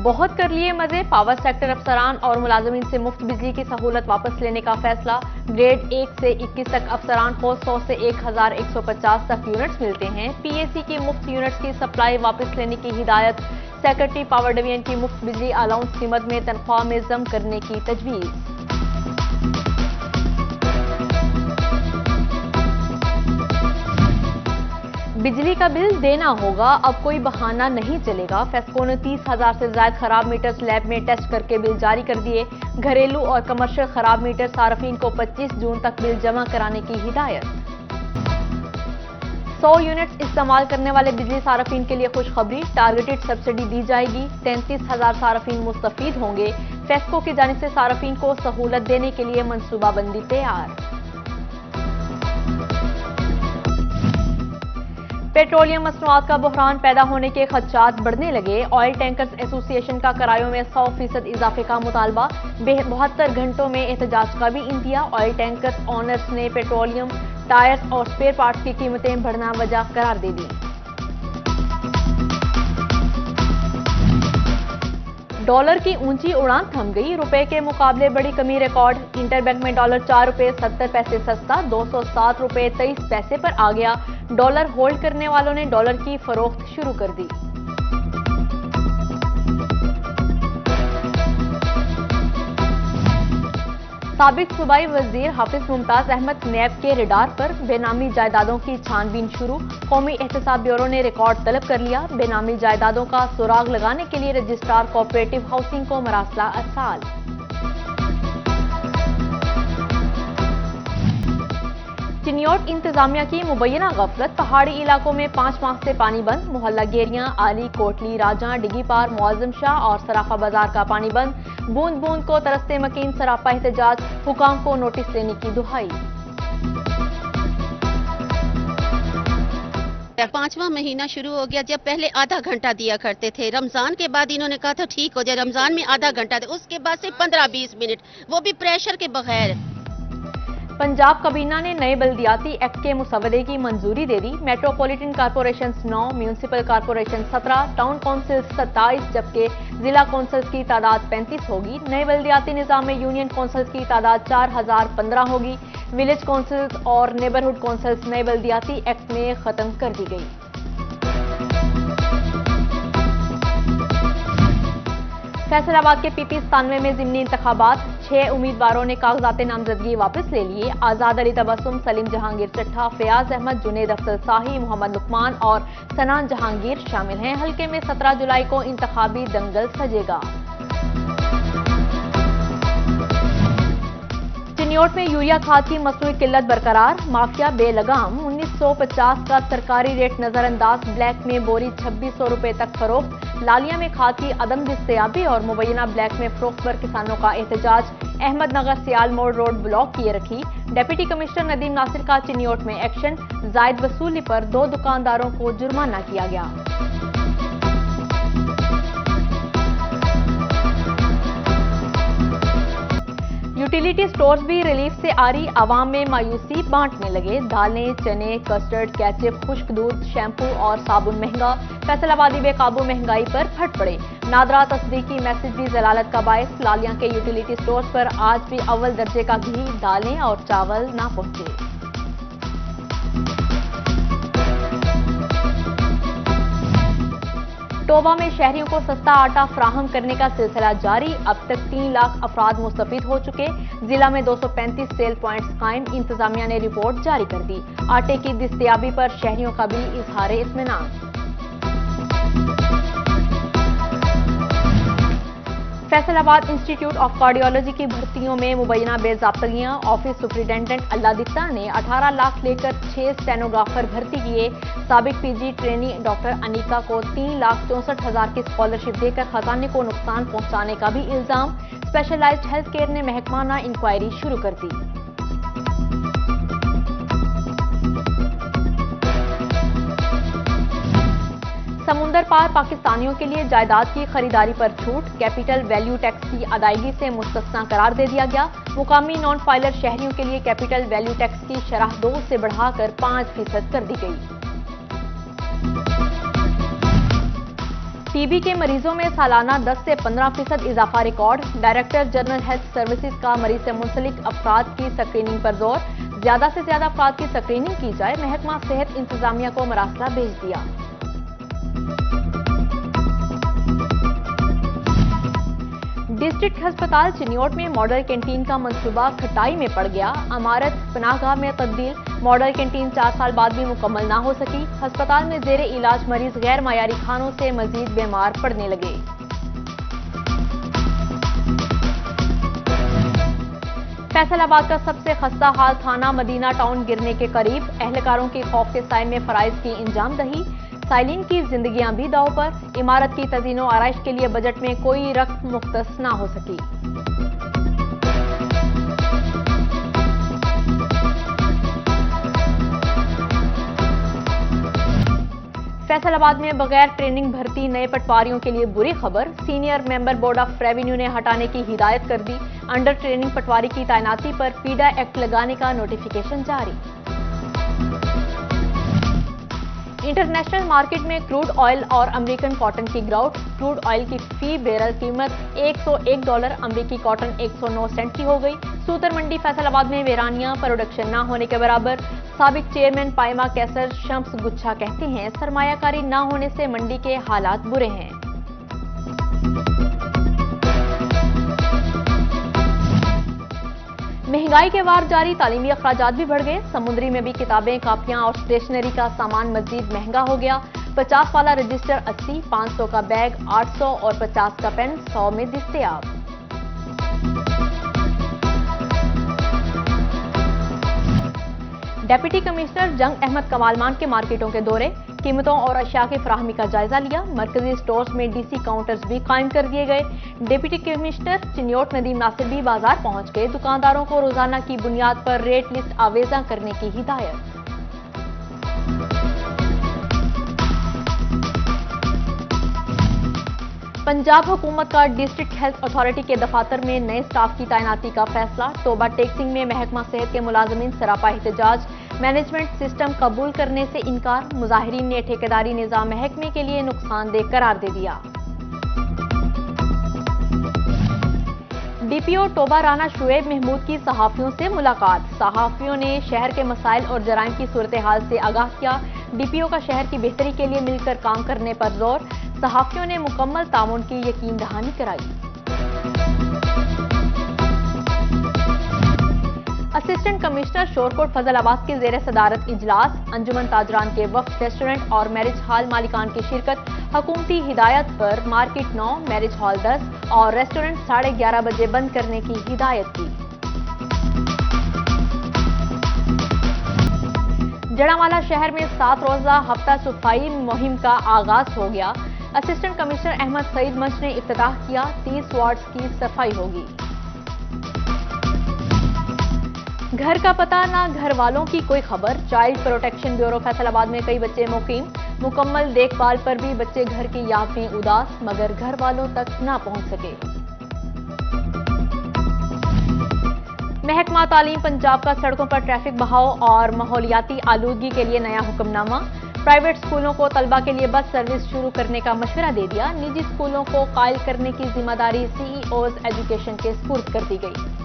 بہت کر لیے مزے، پاور سیکٹر افسران اور ملازمین سے مفت بجلی کی سہولت واپس لینے کا فیصلہ۔ گریڈ 1 سے 21 تک افسران کو 100 سے 1150 تک یونٹس ملتے ہیں۔ پی اے سی کی مفت یونٹس کی سپلائی واپس لینے کی ہدایت۔ سیکرٹری پاور ڈویژن کی مفت بجلی الاؤنس کی مد میں تنخواہ میں ضم کرنے کی تجویز۔ بجلی کا بل دینا ہوگا، اب کوئی بہانہ نہیں چلے گا۔ فیسکو نے 30,000 سے زائد خراب میٹرز لیب میں ٹیسٹ کر کے بل جاری کر دیے۔ گھریلو اور کمرشل خراب میٹر صارفین کو 25 جون تک بل جمع کرانے کی ہدایت۔ 100 یونٹس استعمال کرنے والے بجلی صارفین کے لیے خوشخبری، ٹارگیٹڈ سبسڈی دی جائے گی۔ 33,000 صارفین مستفید ہوں گے۔ فیسکو کی جانب سے صارفین کو سہولت دینے کے لیے منصوبہ بندی تیار۔ پیٹرولیم مصنوعات کا بحران پیدا ہونے کے خدشات بڑھنے لگے۔ آئل ٹینکرز ایسوسی ایشن کا کرایوں میں 100% اضافے کا مطالبہ، 72 گھنٹوں میں احتجاج کا بھی عندیہ۔ آئل ٹینکرز اونرز نے پیٹرولیم، ٹائرز اور سپیئر پارٹس کی قیمتیں بڑھنا وجہ قرار دے دی۔ ڈالر کی اونچی اڑان تھم گئی، روپے کے مقابلے بڑی کمی ریکارڈ۔ انٹر بینک میں ڈالر 4 روپے 70 پیسے سستا، 207 روپے 23 پیسے پر آ گیا۔ ڈالر ہولڈ کرنے والوں نے ڈالر کی فروخت شروع کر دی۔ سابق صوبائی وزیر حافظ ممتاز احمد نیب کے ریڈار پر، بے نامی جائیدادوں کی چھان بین شروع۔ قومی احتساب بیورو نے ریکارڈ طلب کر لیا۔ بے نامی جائیدادوں کا سراغ لگانے کے لیے رجسٹرار کوآپریٹو ہاؤسنگ کو مراسلہ ارسال۔ چنیوٹ انتظامیہ کی مبینہ غفلت، پہاڑی علاقوں میں 5 ماہ سے پانی بند۔ محلہ گیریاں، آلی، کوٹلی، راجاں، ڈگی پار، معظم شاہ اور سرافہ بازار کا پانی بند۔ بوند بوند کو ترستے مکین، سراپا احتجاج، حکام کو نوٹس لینے کی دہائی۔ 5واں مہینہ شروع ہو گیا، جب پہلے آدھا گھنٹہ دیا کرتے تھے، رمضان کے بعد انہوں نے کہا تھا ٹھیک ہو جائے، رمضان میں آدھا گھنٹہ دے، اس کے بعد سے 15-20 منٹ، وہ بھی پریشر کے بغیر۔ پنجاب کابینہ نے نئے بلدیاتی ایکٹ کے مسودے کی منظوری دے دی۔ Metropolitan corporations 9، municipal corporation 17، town councils 27 جبکہ ضلع کونسلز کی تعداد 35 ہوگی۔ نئے بلدیاتی نظام میں یونین کونسلز کی تعداد 4015 ہوگی۔ ولیج کونسلز اور نیبرہڈ کونسلز نئے بلدیاتی ایکٹ میں ختم کر دی گئی۔ فیصل آباد کے پی پی 97 میں ضمنی انتخابات، 6 امیدواروں نے کاغذات نامزدگی واپس لے لیے۔ آزاد علی تبسم، سلیم جہانگیر چٹھا، فیاض احمد، جنید افضل شاہی، محمد لقمان اور سنان جہانگیر شامل ہیں۔ حلقے میں 17 جولائی کو انتخابی دنگل سجے گا۔ چنیوٹ میں یوریا کھاد کی مصنوعی قلت برقرار، مافیا بے لگام۔ 1950 کا سرکاری ریٹ نظر انداز، بلیک میں بوری 2600 روپے تک فروخت۔ لالیہ میں کھاد کی عدم دستیابی اور مبینہ بلیک میں فروخت پر کسانوں کا احتجاج۔ احمد نگر سیال موڑ روڈ بلاک کیے رکھی۔ ڈپٹی کمشنر ندیم ناصر کا چنیوٹ میں ایکشن، زائد وصولی پر 2 دکانداروں کو جرمانہ کیا گیا۔ یوٹیلیٹی سٹورز بھی ریلیف سے آری، عوام میں مایوسی بانٹنے لگے۔ دالیں، چنے، کسٹرڈ، کیچپ، خشک دودھ، شیمپو اور صابن مہنگا۔ فیصل آبادی بے قابو مہنگائی پر پھٹ پڑے۔ نادرا تصدیقی میسج بھی ضلالت کا باعث، لالیاں کے یوٹیلیٹی سٹورز پر آج بھی اول درجے کا گھی، دالیں اور چاول نہ پہنچے۔ ٹوبہ میں شہریوں کو سستا آٹا فراہم کرنے کا سلسلہ جاری، اب تک 3 لاکھ افراد مستفید ہو چکے۔ ضلع میں 235 سیل پوائنٹس قائم، انتظامیہ نے رپورٹ جاری کر دی۔ آٹے کی دستیابی پر شہریوں کا بھی اظہار اطمینان۔ فیصل آباد انسٹی ٹیوٹ آف کارڈیالوجی کی بھرتیوں میں مبینہ بے ضابطگیاں، آفس سپرنٹینڈنٹ اللہ دتہ نے 18 لاکھ لے کر 6 اسٹینوگرافر بھرتی کیے۔ سابق پی جی ٹرینی ڈاکٹر انیکا کو 3,64,000 کی اسکالرشپ دے کر خزانے کو نقصان پہنچانے کا بھی الزام۔ اسپیشلائزڈ ہیلتھ کیئر نے محکمانہ انکوائری شروع کر دی۔ سمندر پار پاکستانیوں کے لیے جائیداد کی خریداری پر چھوٹ، کیپٹل ویلیو ٹیکس کی ادائیگی سے مستثنی قرار دے دیا گیا۔ مقامی نان فائلر شہریوں کے لیے کیپٹل ویلیو ٹیکس کی شرح 2 سے بڑھا کر 5% کر دی گئی۔ टीबी के मरीजों में सालाना 10 से 15% इजाफा record. Director general health services का मरीज से मुंसलिक अफराद की स्क्रीनिंग पर जोर। ज्यादा से ज्यादा अफराद की स्क्रीनिंग की जाए, महकमा सेहत इंतजामिया को मरासला भेज दिया। डिस्ट्रिक्ट अस्पताल चिन्योट में मॉडल कैंटीन का मंसूबा खटाई में पड़ गया। इमारत पनाहगाह में तब्दील, मॉडल कैंटीन 4 साल बाद भी मुकम्मल ना हो सकी। अस्पताल में जेरे इलाज मरीज गैर मायारी खानों से मजीद बीमार पड़ने लगे। फैसलाबाद का सबसे खस्ता हाल थाना मदीना टाउन गिरने के करीब। एहलकारों के खौफ के साए में फराइज की इंजाम दही, साइलिन की जिंदगियां भी दांव पर। इमारत की तज़ीनो आराइश के लिए बजट में कोई रकम मुख्तस ना हो सकी। फैसलाबाद में बगैर ट्रेनिंग भर्ती नए पटवारियों के लिए बुरी खबर। Senior member board of revenue ने हटाने की हिदायत कर दी। अंडर ट्रेनिंग पटवारी की तैनाती पर पीडा एक्ट लगाने का नोटिफिकेशन जारी। इंटरनेशनल मार्केट में क्रूड ऑयल और अमेरिकन कॉटन की ग्राउट। क्रूड ऑयल की फी बैरल कीमत $101, अमेरिकी कॉटन 109 सेंट की हो गई। सूतर मंडी फैसलाबाद में वीरानिया प्रोडक्शन न होने के बराबर। साबिक चेयरमैन पाइमा कैसर शम्स गुच्छा कहते हैं, सरमायाकारी न होने से मंडी के हालात बुरे हैं। महंगाई के वार जारी, तालीमी अखराजात भी बढ़ गए। समुद्री में भी किताबें, कापियां और स्टेशनरी का सामान मजीद महंगा हो गया। 50 वाला रजिस्टर 80, 500 का बैग 800 और 50 का पेन 100 में दस्तयाब। डेप्यूटी कमिश्नर जंग अहमद कमालमान के मार्केटों के दौरे, कीमतों और अशिया की फराहमी का जायजा लिया। मरकजी स्टोर्स में डीसी काउंटर्स भी कायम कर दिए गए। डिप्टी कमिश्नर चिन्योट नदीम नासिर भी बाजार पहुंच गए। दुकानदारों को रोजाना की बुनियाद पर रेट लिस्ट आवेजा करने की हिदायत। पंजाब हुकूमत का डिस्ट्रिक्ट हेल्थ अथॉरिटी के दफातर में नए स्टाफ की तैनाती का फैसला। तोबा टेक्सिंग में महकमा सेहत के मुलाजमीन सरापा एहतजाज। मैनेजमेंट सिस्टम कबूल करने से इनकार। मुजाहिरीन ने ठेकेदारी निजाम महकमे के लिए नुकसानदेह करार दे दिया। डीपीओ टोबा राना शुएब महमूद की सहाफियों से मुलाकात। सहाफियों ने शहर के मसाइल और जराइम की सूरत हाल से आगाह किया। डीपीओ का शहर की बेहतरी के लिए मिलकर काम करने पर जोर। सहाफियों ने मुकम्मल ताउन की यकीन दहानी कराई। असिस्टेंट कमिश्नर शोरकोट फजलाबाद के जेर सदारत इजलास। अंजुमन ताजरान के वफ्द रेस्टोरेंट और मैरिज हॉल मालिकान की शिरकत। हुकूमती हिदायत पर मार्केट 9, मैरिज हॉल 10 और रेस्टोरेंट 11:30 बजे बंद करने की हिदायत की। जड़ावाला शहर में 7 रोजा हफ्ता सफाई मुहिम का आगाज हो गया। असिस्टेंट कमिश्नर अहमद सईद मंच ने इफ्तिताह किया। 30 वार्ड्स की सफाई होगी। घर का पता ना घर वालों की कोई खबर। चाइल्ड प्रोटेक्शन ब्यूरो फैसलाबाद में कई बच्चे मुकीम। मुकम्मल देखभाल पर भी बच्चे घर की याद में उदास, मगर घर वालों तक ना पहुंच सके। महकमा तालीम पंजाब का सड़कों पर ट्रैफिक बहाव और माहौलियाती आलूदगी के लिए नया हुक्मनामा। प्राइवेट स्कूलों को तलबा के लिए बस सर्विस शुरू करने का मशवरा दे दिया। निजी स्कूलों को कायल करने की जिम्मेदारी सीईओज एजुकेशन के सुपुर्द कर दी गई।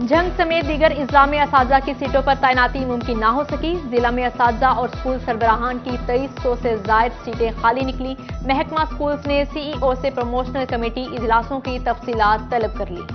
जंग समेत दीगर इजला में असातिज़ा की सीटों पर तैनाती मुमकिन ना हो सकी। जिला में असातिज़ा और स्कूल सरबराहान की 2300 से जायद सीटें खाली निकली। महकमा स्कूल्स ने सीईओ से प्रमोशनल कमेटी इजलासों की तफसीलात तलब कर ली।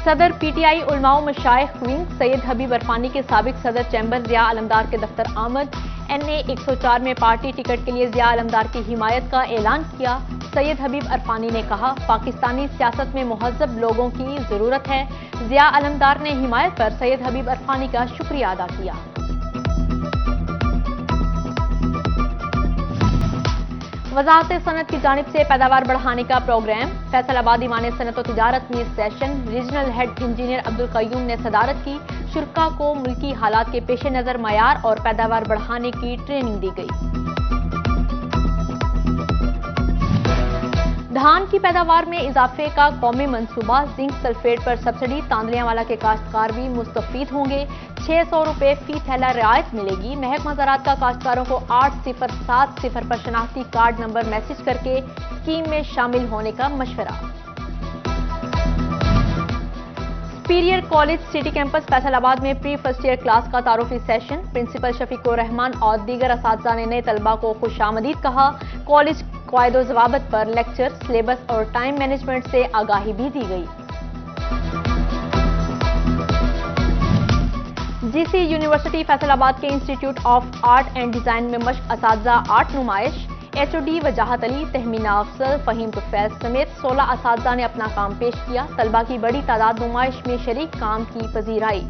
सदर पीटीआई उलमाओ मशाइख विंग सैयद हबीब अरफानी के साबिक सदर चैम्बर जिया अलमदार के दफ्तर आमद। NA 104 में पार्टी टिकट के लिए जिया अलमदार की हिमायत का ऐलान किया। सैयद हबीब अरफानी ने कहा, पाकिस्तानी सियासत में मुहज़्ज़ब लोगों की जरूरत है। जिया अलमदार ने हिमायत पर सैयद हबीब अरफानी का शुक्रिया अदा किया। वजारत सनत की जानिब से पैदावार बढ़ाने का प्रोग्राम। फैसलाबाद ईवान सनत और तिजारत में session regional head engineer Abdul Qayyum ने सदारत की। शुरका को मुल्की हालात के पेश नजर मयार और पैदावार बढ़ाने की ट्रेनिंग दी गई। धान की पैदावार में इजाफे का कौमी मंसूबा, जिंक सल्फेट पर सब्सिडी, तांदलियांवाला के काश्तकार भी मुस्तफीद होंगे। 600 रुपए फी थैला रियायत मिलेगी। महकमा ज़राअत का काश्तकारों को 8070 पर शनाख्ती कार्ड नंबर मैसेज करके स्कीम में शामिल होने का मशवरा। Superior college city campus Faisalabad में प्री फर्स्ट ईयर क्लास का तारुफी सेशन, प्रिंसिपल शफीकुर रहमान और दीगर असातिज़ा ने नए तलबा को खुशामदीद कहा। कॉलेज कायदो ज़वाबित पर लेक्चर, सिलेबस और टाइम मैनेजमेंट से आगाही भी दी गई। जीसी यूनिवर्सिटी फैसलाबाद के institute of art and design में मश्क असातिज़ा आर्ट नुमाइश, एचओडी वजाहत अली, तहमीना अफजल, फहीम तुफैल समेत 16 असातिज़ा ने अपना काम पेश किया। तलबा की बड़ी तादाद नुमाइश में शरीक काम की पजीराई।